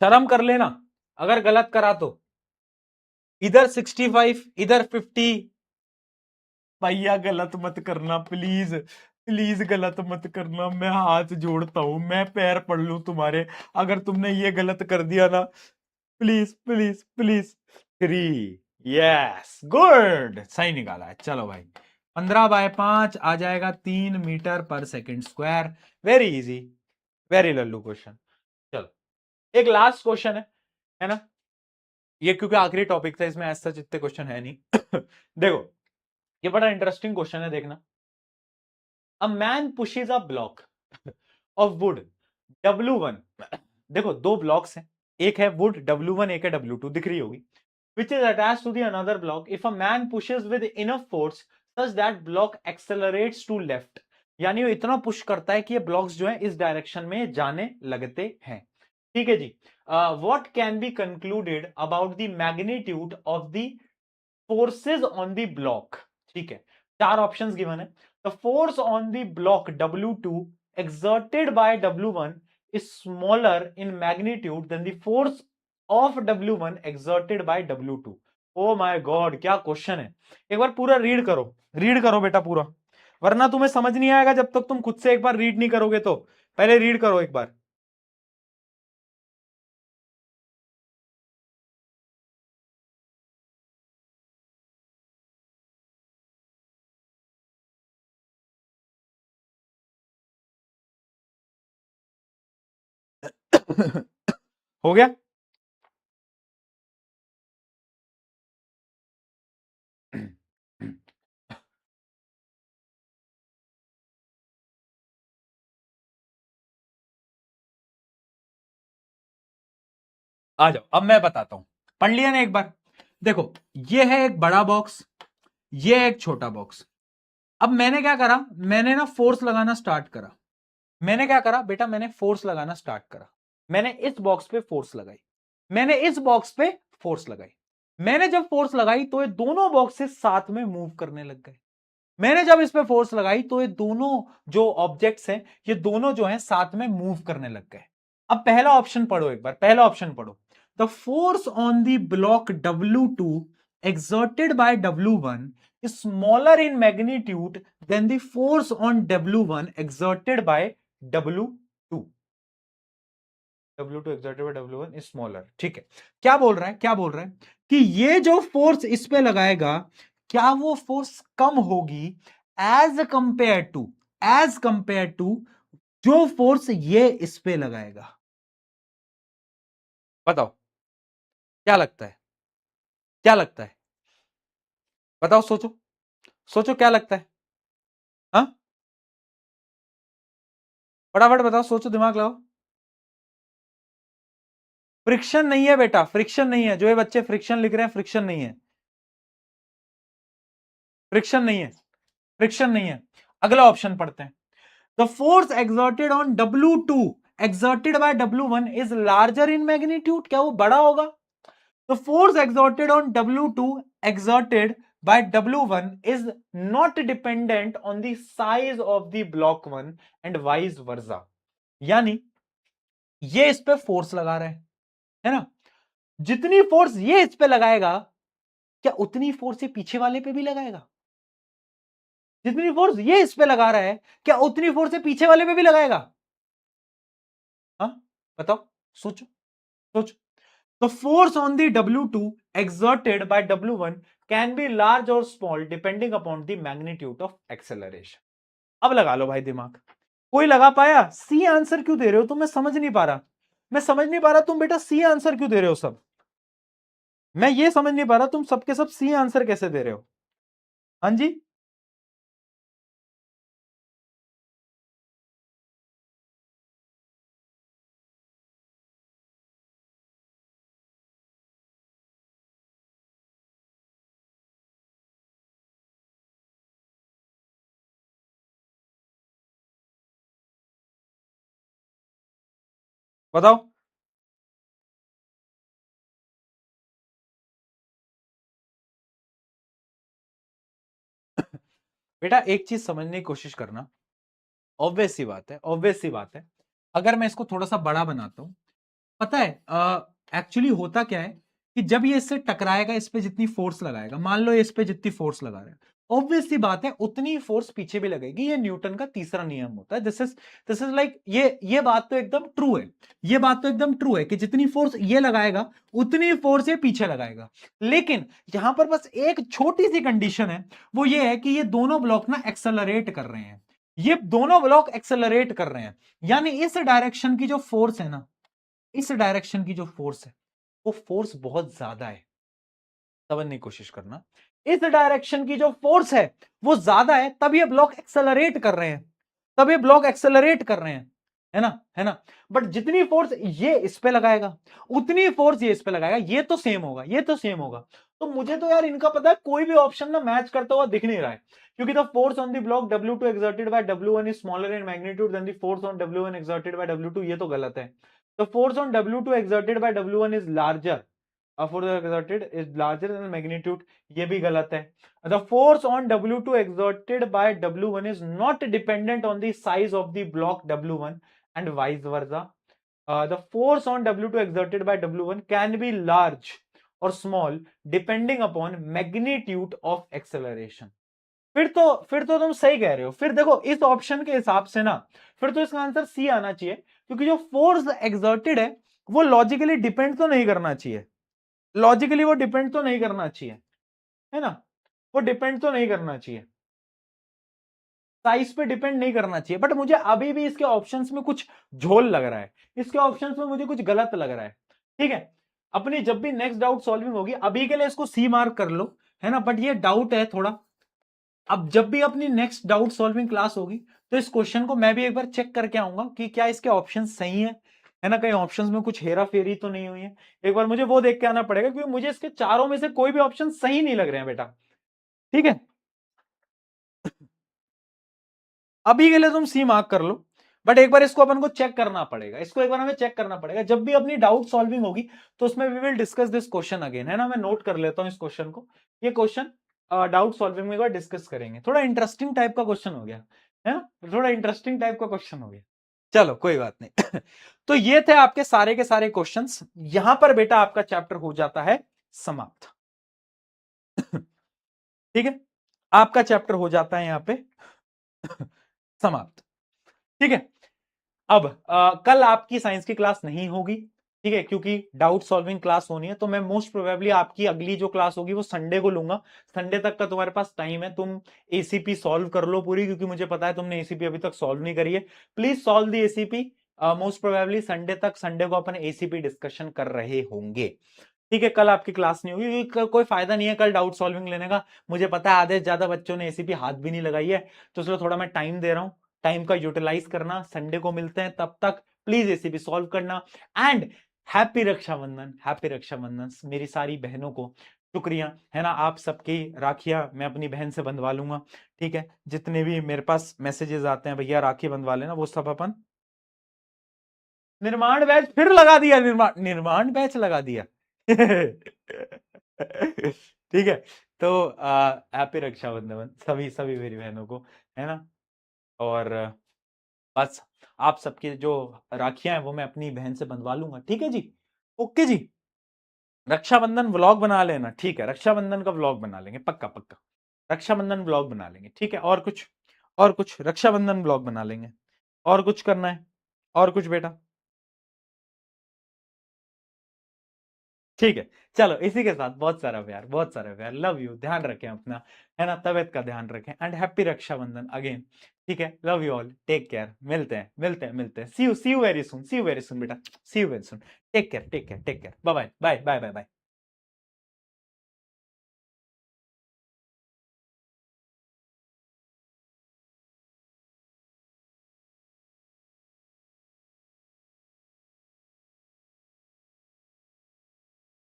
शर्म कर लेना अगर गलत करा तो। इधर 65, इधर 50। भैया गलत मत करना प्लीज, प्लीज गलत मत करना, मैं हाथ जोड़ता हूं, मैं पैर पड़ लूं तुम्हारे, अगर तुमने ये गलत कर दिया ना, please please please. 3, yes good, सही निकाला है। चलो भाई, 15/5 आ जाएगा 3 मीटर पर second square. Very easy, very Lallu question. चलो, एक लास्ट क्वेश्चन है ना, ये क्योंकि आखिरी टॉपिक था, इसमें ऐसा इतने क्वेश्चन है नहीं। देखो, ये बड़ा इंटरेस्टिंग क्वेश्चन है, देखना। A man pushes a block of would W1। देखो, दो ब्लॉक्स हैं, एक है वुड W1, एक है W2, दिख रही होगी, which is attached to the another block. If a man pushes with enough force such that block accelerates to left, यानी वो इतना पुश करता है कि ये ब्लॉक्स जो है इस डायरेक्शन में जाने लगते हैं। ठीक है जी। What can be concluded about the magnitude of the forces on the block? ठीक है, चार ऑप्शंस गिवन है। The force on the block W2 exerted by W1 is smaller in magnitude than the force of W1 exerted by W2। Oh my God, क्या question है! एक बार पूरा read करो बेटा पूरा, वरना तुम्हें समझ नहीं आएगा जब तक तुम खुद से एक बार रीड नहीं करोगे। तो पहले रीड करो एक बार। हो गया? आ जाओ, अब मैं बताता हूं। पढ़ लिया ना एक बार? देखो, ये है एक बड़ा बॉक्स, ये है एक छोटा बॉक्स। अब मैंने क्या करा, मैंने ना फोर्स लगाना स्टार्ट करा। मैंने क्या करा बेटा, मैंने फोर्स लगाना स्टार्ट करा। मैंने इस बॉक्स पे फोर्स लगाई, मैंने इस बॉक्स पे फोर्स लगाई। मैंने जब फोर्स लगाई तो ये दोनों बॉक्सेस साथ में मूव करने लग गए। मैंने जब इस पे फोर्स लगाई तो ये दोनों जो ऑब्जेक्ट्स हैं, ये दोनों जो हैं साथ में मूव करने लग गए। अब पहला ऑप्शन पढ़ो एक बार, पहला ऑप्शन पढ़ो। The force on the block W2 exerted by W1 is smaller in magnitude than the force on W1 exerted by W2। W2 exerted by W1 is smaller। ठीक है, क्या बोल रहा है, क्या बोल रहा है कि ये जो फोर्स इस पे लगाएगा, क्या वो फोर्स कम होगी एज कंपेयर टू जो फोर्स ये इस पे लगाएगा? बताओ, क्या लगता है, क्या लगता है? बताओ, सोचो, सोचो क्या लगता है? हाँ, फटाफट बताओ, सोचो, दिमाग लगाओ। फ्रिक्शन नहीं है बेटा, फ्रिक्शन नहीं है। जो ये बच्चे फ्रिक्शन लिख रहे हैं, फ्रिक्शन नहीं है, फ्रिक्शन नहीं है, फ्रिक्शन नहीं है। अगला ऑप्शन पढ़ते हैं। The force exerted on W2 exerted by W1 is larger in magnitude। क्या वो बड़ा होगा? The force exerted on W2 exerted by W1 is not dependent on the size of the block 1 and vice versa। यानी ये इस पे force लगा रहे हैं, है ना? जितनी फोर्स ये इस पे लगाएगा, क्या उतनी फोर्स ये पीछे वाले पे भी लगाएगा? जितनी फोर्स ये इस पे लगा रहा है, क्या उतनी फोर्स ये पीछे वाले पे भी लगाएगा? हाँ, बताओ, सोचो, सोचो। The force on the W2 exerted by W1 can be large or small depending upon the magnitude of acceleration। अब लगा लो भाई दिमाग, कोई लगा पाया? सी आंसर क्यों दे रहे हो तुम? मैं समझ नहीं पा रहा, मैं समझ नहीं पा रहा तुम बेटा सी आंसर क्यों दे रहे हो सब? मैं ये समझ नहीं पा रहा तुम सबके सब सी आंसर कैसे दे रहे हो? हाँ जी, बताओ। बेटा एक चीज समझने की कोशिश करना, ऑब्वियस सी बात है, ऑब्वियस सी बात है। अगर मैं इसको थोड़ा सा बड़ा बनाता हूं, पता है एक्चुअली होता क्या है कि जब ये इससे टकराएगा, इस पे जितनी फोर्स लगाएगा, मान लो ये इस पे जितनी फोर्स लगा रहा है, ऑब्वियस सी बात है उतनी ही फोर्स पीछे भी लगेगी। ये न्यूटन का तीसरा नियम होता है। दिस इज लाइक ये बात तो एकदम ट्रू है। ये बात तो एकदम ट्रू है कि जितनी फोर्स ये लगाएगा उतनी फोर्स ये पीछे लगाएगा। लेकिन यहां पर बस एक छोटी सी कंडीशन है, वो ये है कि ये दोनों ब्लॉक ना एक्सेलरेट कर रहे हैं। ये दोनों ब्लॉक एक्सेलरेट कर रहे हैं, यानी इस डायरेक्शन की जो फोर्स है ना, इस डायरेक्शन की जो फोर्स है वो फोर्स बहुत ज्यादा है। समझने की कोशिश करना, इस डायरेक्शन की जो फोर्स है वो ज्यादा है, तब ये ब्लॉक एक्सेलरेट कर रहे हैं, तब ये ब्लॉक एक्सेलरेट कर रहे हैं, है ना, है ना। बट जितनी फोर्स ये इस पे लगाएगा उतनी फोर्स ये इस पे लगाएगा, ये तो सेम होगा, ये तो सेम होगा। तो मुझे तो यार इनका पता है कोई भी ऑप्शन ना मैच करता हुआ दिख नहीं रहा है, क्योंकि the force on the block W2 exerted by W1 is smaller in magnitude than the force on W1 exerted by W2, ये तो गलत है। The force on W2 exerted by W1 is larger, force exerted is larger than magnitude, ये भी गलत है। The force on W2 exerted by W1 is not dependent on the size of the block W1 and vice versa. The force on W2 exerted by W1 can be large or small depending upon magnitude of acceleration. फिर तो तुम सही कह रहे हो। फिर देखो इस ऑप्शन के हिसाब से ना, फिर तो इसका आंसर सी आना चाहिए, क्योंकि जो फोर्स एक्सर्टेड है वो लॉजिकली डिपेंड तो नहीं करना चाहिए, लॉजिकली वो डिपेंड तो नहीं करना चाहिए, है ना, वो डिपेंड तो नहीं करना चाहिए, साइज पे डिपेंड नहीं करना चाहिए। बट मुझे अभी भी इसके ऑप्शंस में कुछ झोल लग रहा है, इसके ऑप्शंस में मुझे कुछ गलत लग रहा है। ठीक है, अपनी जब भी नेक्स्ट डाउट सॉल्विंग होगी, अभी के लिए इसको सी मार्क कर लो, है ना, बट ये डाउट है थोड़ा। अब जब भी अपनी नेक्स्ट डाउट सॉल्विंग क्लास होगी तो इस क्वेश्चन को मैं भी एक बार चेक करके आऊंगा कि क्या इसके ऑप्शन सही है ना, कहीं ऑप्शंस में कुछ हेरा फेरी तो नहीं हुई है। एक बार मुझे वो देख के आना पड़ेगा, क्योंकि मुझे इसके चारों में से कोई भी ऑप्शन सही नहीं लग रहे हैं बेटा। ठीक है, अभी के लिए तुम सी मार्क कर लो, बट एक बार इसको अपन को चेक करना पड़ेगा, इसको एक बार हमें चेक करना पड़ेगा। जब भी अपनी डाउट सॉल्विंग होगी तो उसमें we will discuss this question again, है ना। मैं नोट कर लेता हूं इस क्वेश्चन को, ये क्वेश्चन डाउट सॉल्विंग में एक बार डिस्कस करेंगे। थोड़ा इंटरेस्टिंग टाइप का क्वेश्चन हो गया, है ना, थोड़ा इंटरेस्टिंग टाइप का क्वेश्चन हो गया। चलो कोई बात नहीं। तो ये थे आपके सारे के सारे क्वेश्चंस। यहां पर बेटा आपका चैप्टर हो जाता है समाप्त। ठीक है, आपका चैप्टर हो जाता है यहां पे समाप्त। ठीक है, अब कल आपकी साइंस की क्लास नहीं होगी, ठीक है, क्योंकि डाउट सॉल्विंग क्लास होनी है। तो मैं मोस्ट प्रोबेबली आपकी अगली जो क्लास होगी वो संडे को लूंगा। संडे तक का तुम्हारे पास टाइम है, तुम एसीपी सॉल्व कर लो पूरी, क्योंकि मुझे पता है तुमने एसीपी अभी तक सॉल्व नहीं करी है। Please solve the ACP. Most probably Sunday तक, संडे को अपन एसीपी डिस्कशन कर रहे होंगे। ठीक है, कल आपकी क्लास नहीं होगी, क्योंकि कोई फायदा नहीं है कल डाउट सॉल्विंग लेने का। मुझे पता है आधे से ज्यादा बच्चों ने एसीपी हाथ भी नहीं लगाई है, तो इसलिए थोड़ा मैं टाइम दे रहा हूं, टाइम का यूटिलाइज करना। संडे को मिलते हैं, तब तक प्लीज एसीपी सॉल्व करना। And happy Rakshabandhan, happy Rakshabandhan मेरी सारी बहनों को। शुक्रिया, है ना, आप सबकी राखियां मैं अपनी बहन से बंधवा लूंगा। ठीक है, जितने भी मेरे पास मैसेजेस आते हैं भैया राखी बंधवा लेना, वो सब अपन निर्माण बैच फिर लगा दिया, निर्माण निर्माण बैच लगा दिया। ठीक है, तो हैप्पी रक्षाबंधन सभी सभी मेरी बहनों को, है ना। और बस आप सबकी जो राखियां हैं वो मैं अपनी बहन से बंधवा लूंगा। ठीक है जी, ओके जी। रक्षाबंधन व्लॉग बना लेना, ठीक है, रक्षाबंधन का व्लॉग बना लेंगे, पक्का पक्का रक्षाबंधन व्लॉग बना लेंगे। ठीक है, और कुछ रक्षाबंधन व्लॉग बना लेंगे। और कुछ करना है? और कुछ बेटा? ठीक है, चलो इसी के साथ बहुत सारा प्यार, बहुत सारा प्यार, लव यू, ध्यान रखें अपना, है ना, तबियत का ध्यान रखें, एंड हैप्पी रक्षाबंधन अगेन। ठीक है, love you all, take care, मिलते हैं, see you very soon, see you very soon बेटा, see you very soon, take care, bye bye bye bye bye bye.